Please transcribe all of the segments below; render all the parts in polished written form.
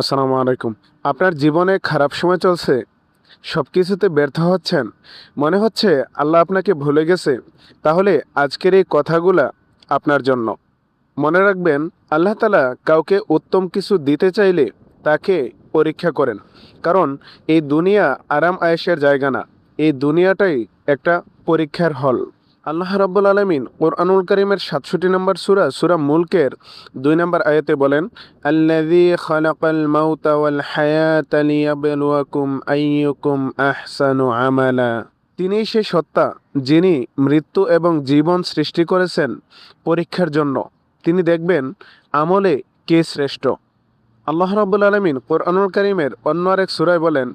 আসসালামু আলাইকুম। আপনার জীবনে খারাপ সময় চলছে, সব কিছুতে ব্যর্থ হচ্ছেন, মনে হচ্ছে আল্লাহ আপনাকে ভুলে গেছে, তাহলে আজকের এই কথাগুলা আপনার জন্য। মনে রাখবেন, আল্লাহ তাআলা কাউকে উত্তম কিছু দিতে চাইলে তাকে পরীক্ষা করেন। কারণ এই দুনিয়া আরাম আয়েশের জায়গা না, এই দুনিয়াটাই একটা পরীক্ষার হল। আল্লাহ রাব্বুল আলামিন কোরআনুল কারীমের ৬৭ নম্বর সূরা মুলকের ২ নম্বর আয়াতে বলেন, আল্লাযী খালাকাল মাউতা ওয়াল হায়াতা লিয়াবলুয়াকুম আইয়ুকুম আহসানু আমালা। তিনিই সে সত্তা যিনি মৃত্যু এবং জীবন সৃষ্টি করেছেন পরীক্ষার জন্য। তিনি দেখবেন আমলে কে শ্রেষ্ঠ। আল্লাহ রাব্বুল আলামিন কোরআনুল কারীমের অন্য আরেক সূরায় বলেন,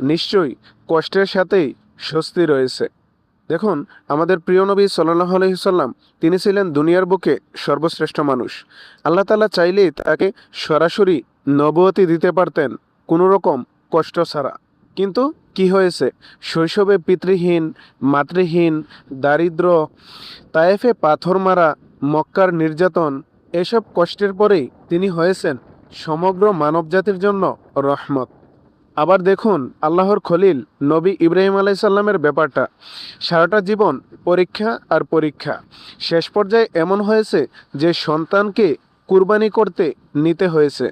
নিশ্চয়ই কষ্টের সাথেই স্বস্তি রয়েছে। দেখুন, আমাদের প্রিয় নবী সাল্লাল্লাহু আলাইহি সাল্লাম তিনি ছিলেন দুনিয়ার বুকে সর্বশ্রেষ্ঠ মানুষ। আল্লাহ তাআলা চাইলেই তাকে সরাসরি নবুয়তি দিতে পারতেন কোনো রকম কষ্ট ছাড়া। কিন্তু কি হয়েছে, শৈশবে পিতৃহীন, মাতৃহীন, দারিদ্র, তায়েফে পাথর মারা, মক্কার নির্যাতন, এসব কষ্টের পরেই তিনি হয়েছেন সমগ্র মানবজাতির জন্য রহমত। আবার দেখুন আল্লাহর খলিল নবী ইব্রাহিম আলাইসাল্লামের ব্যাপারটা, সারাটা জীবন পরীক্ষা আর পরীক্ষা। শেষ পর্যায়ে এমন হয়েছে যে সন্তানকে কুরবানি করতে নিতে হয়েছে।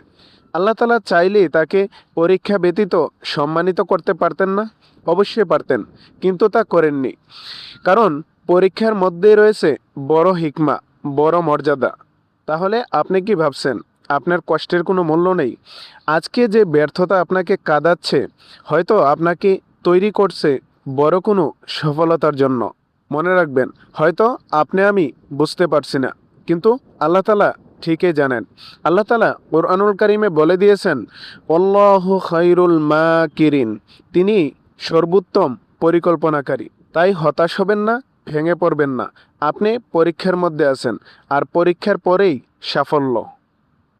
আল্লাহ তাআলা চাইলেই তাকে পরীক্ষা ব্যতীত সম্মানিত করতে পারতেন না? অবশ্যই পারতেন, কিন্তু তা করেননি। কারণ পরীক্ষার মধ্যেই রয়েছে বড় হিকমা, বড় মর্যাদা। তাহলে আপনি কি ভাবছেন আপনার কষ্টের কোনো মূল্য নেই? আজকে যে ব্যর্থতা আপনাকে কাঁদাচ্ছে, হয়তো আপনাকে তৈরি করছে বড় কোনো সফলতার জন্য। মনে রাখবেন, হয়তো আপনি আমি বুঝতে পারছি না, কিন্তু আল্লাহ তাআলা ঠিকই জানেন। আল্লাহ তাআলা কুরআনুল কারীমে বলে দিয়েছেন, আল্লাহু খায়রুল মাকিরিন। তিনি সর্বোত্তম পরিকল্পনাকারী। তাই হতাশ হবেন না, ভেঙে পড়বেন না। আপনি পরীক্ষার মধ্যে আছেন, আর পরীক্ষার পরেই সাফল্য।